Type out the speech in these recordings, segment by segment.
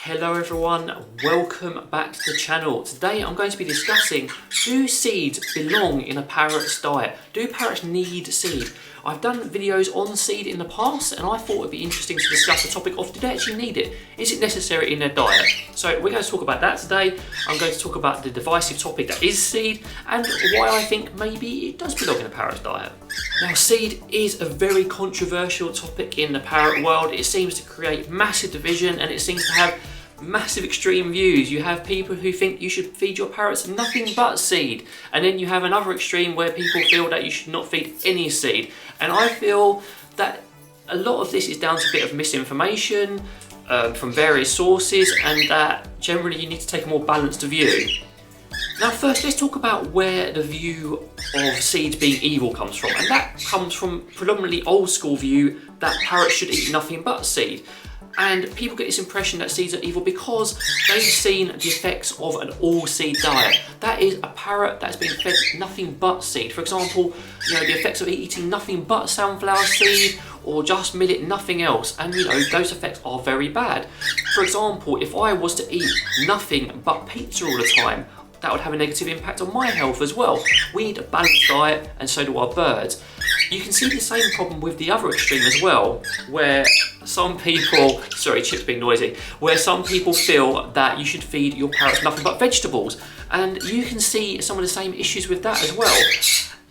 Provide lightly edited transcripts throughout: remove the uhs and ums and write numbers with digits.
Hello everyone, welcome back to the channel. Today I'm going to be discussing, do seeds belong in a parrot's diet? Do parrots need seed? I've done videos on seed in the past and I thought it would be interesting to discuss the topic of, do they actually need it? Is it necessary in their diet? So we're going to talk about that today. I'm going to talk about the divisive topic that is seed and why I think maybe it does belong in a parrot's diet. Now, seed is a very controversial topic in the parrot world. It seems to create massive division and it seems to have massive extreme views. You have people who think you should feed your parrots nothing but seed, and then you have another extreme where people feel that you should not feed any seed. And I feel that a lot of this is down to a bit of misinformation from various sources, and that generally you need to take a more balanced view. Now first, let's talk about where the view of seeds being evil comes from, and that comes from predominantly old school view that parrots should eat nothing but seed. And people get this impression that seeds are evil because they've seen the effects of an all-seed diet. That is a parrot that's been fed nothing but seed. For example, the effects of eating nothing but sunflower seed or just millet, nothing else. And those effects are very bad. For example, if I was to eat nothing but pizza all the time, that would have a negative impact on my health as well. We need a balanced diet, and so do our birds. You can see the same problem with the other extreme as well, where some people, sorry, Chip's being noisy, where some people feel that you should feed your parrots nothing but vegetables. And you can see some of the same issues with that as well.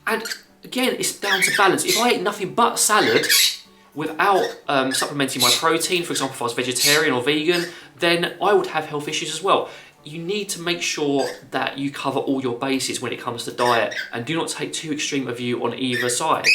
And again, it's down to balance. If I ate nothing but salad, without supplementing my protein, for example, if I was vegetarian or vegan, then I would have health issues as well. You need to make sure that you cover all your bases when it comes to diet and do not take too extreme a view on either side.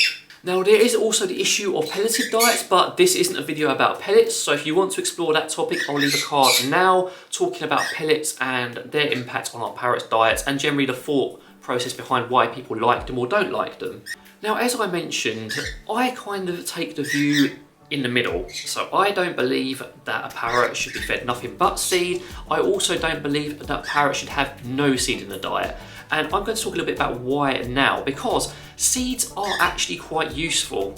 Now, there is also the issue of pelleted diets, but this isn't a video about pellets, so if you want to explore that topic, I'll leave a card now talking about pellets and their impact on our parrots' diets and generally the thought process behind why people like them or don't like them. Now, as I mentioned, I kind of take the view in the middle. So I don't believe that a parrot should be fed nothing but seed. I also don't believe that a parrot should have no seed in the diet. And I'm going to talk a little bit about why now, because seeds are actually quite useful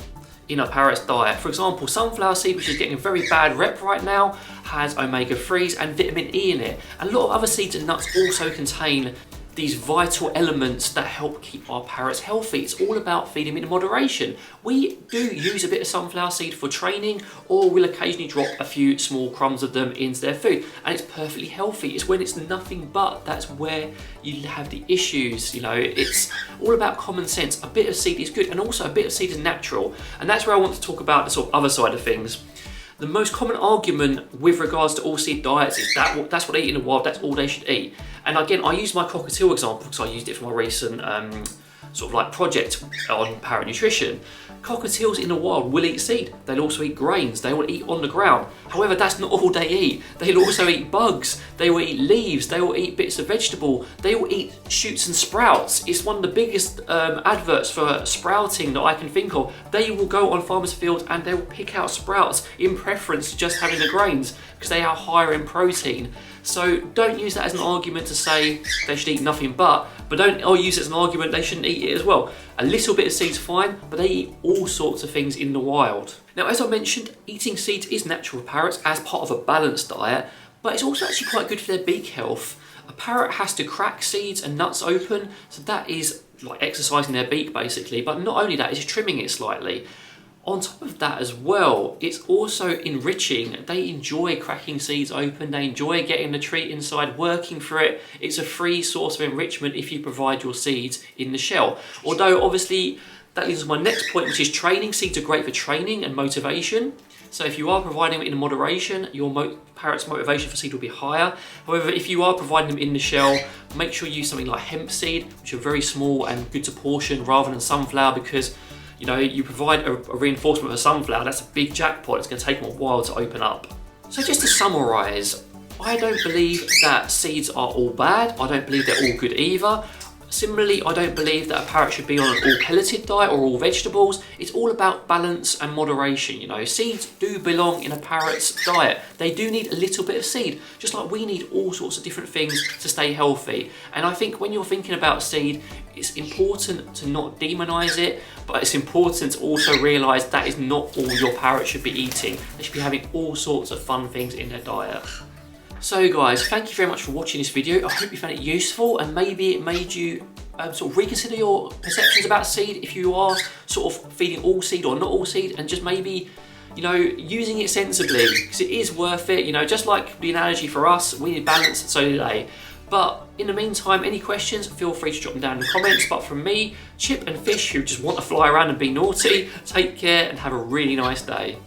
in a parrot's diet. For example, sunflower seed, which is getting a very bad rep right now, has omega-3s and vitamin E in it. And a lot of other seeds and nuts also contain these vital elements that help keep our parrots healthy. It's all about feeding them in moderation. We do use a bit of sunflower seed for training, or we'll occasionally drop a few small crumbs of them into their food, and it's perfectly healthy. It's when it's nothing but, that's where you have the issues. It's all about common sense. A bit of seed is good, and also a bit of seed is natural, and that's where I want to talk about the sort of other side of things. The most common argument with regards to all seed diets is that that's what they eat in the wild, that's all they should eat. And again, I use my cockatiel example because I used it for my recent project on parrot nutrition. Cockatiels in the wild will eat seed. They'll also eat grains. They will eat on the ground. However, that's not all they eat. They'll also eat bugs. They will eat leaves. They will eat bits of vegetable. They will eat shoots and sprouts. It's one of the biggest adverts for sprouting that I can think of. They will go on farmers' fields and they will pick out sprouts in preference to just having the grains because they are higher in protein. So don't use that as an argument to say they should eat nothing but don't use it as an argument they shouldn't eat it as well. A little bit of seed's fine, but they eat all sorts of things in the wild. Now, as I mentioned, eating seeds is natural for parrots as part of a balanced diet, but it's also actually quite good for their beak health. A parrot has to crack seeds and nuts open, so that is like exercising their beak basically, but not only that, it's trimming it slightly. On top of that as well, it's also enriching. They enjoy cracking seeds open, they enjoy getting the treat inside, working for it. It's a free source of enrichment if you provide your seeds in the shell. Although obviously that leads to my next point, which is training. Seeds are great for training and motivation. So if you are providing them in moderation, your parrot's motivation for seed will be higher. However, if you are providing them in the shell, make sure you use something like hemp seed, which are very small and good to portion, rather than sunflower, because you provide a reinforcement of a sunflower, that's a big jackpot. It's going to take them a while to open up. So just to summarise, I don't believe that seeds are all bad. I don't believe they're all good either. Similarly, I don't believe that a parrot should be on an all pelleted diet or all vegetables. It's all about balance and moderation. Seeds do belong in a parrot's diet. They do need a little bit of seed, just like we need all sorts of different things to stay healthy. And I think when you're thinking about seed, it's important to not demonise it, but it's important to also realise that is not all your parrot should be eating. They should be having all sorts of fun things in their diet. So guys, thank you very much for watching this video. I hope you found it useful and maybe it made you sort of reconsider your perceptions about seed, if you are sort of feeding all seed or not all seed, and just maybe, you know, using it sensibly, because it is worth it. You know, just like the analogy for us, we need balance, so do they. But in the meantime, any questions, feel free to drop them down in the comments. But from me, Chip and Fish, who just want to fly around and be naughty, take care and have a really nice day.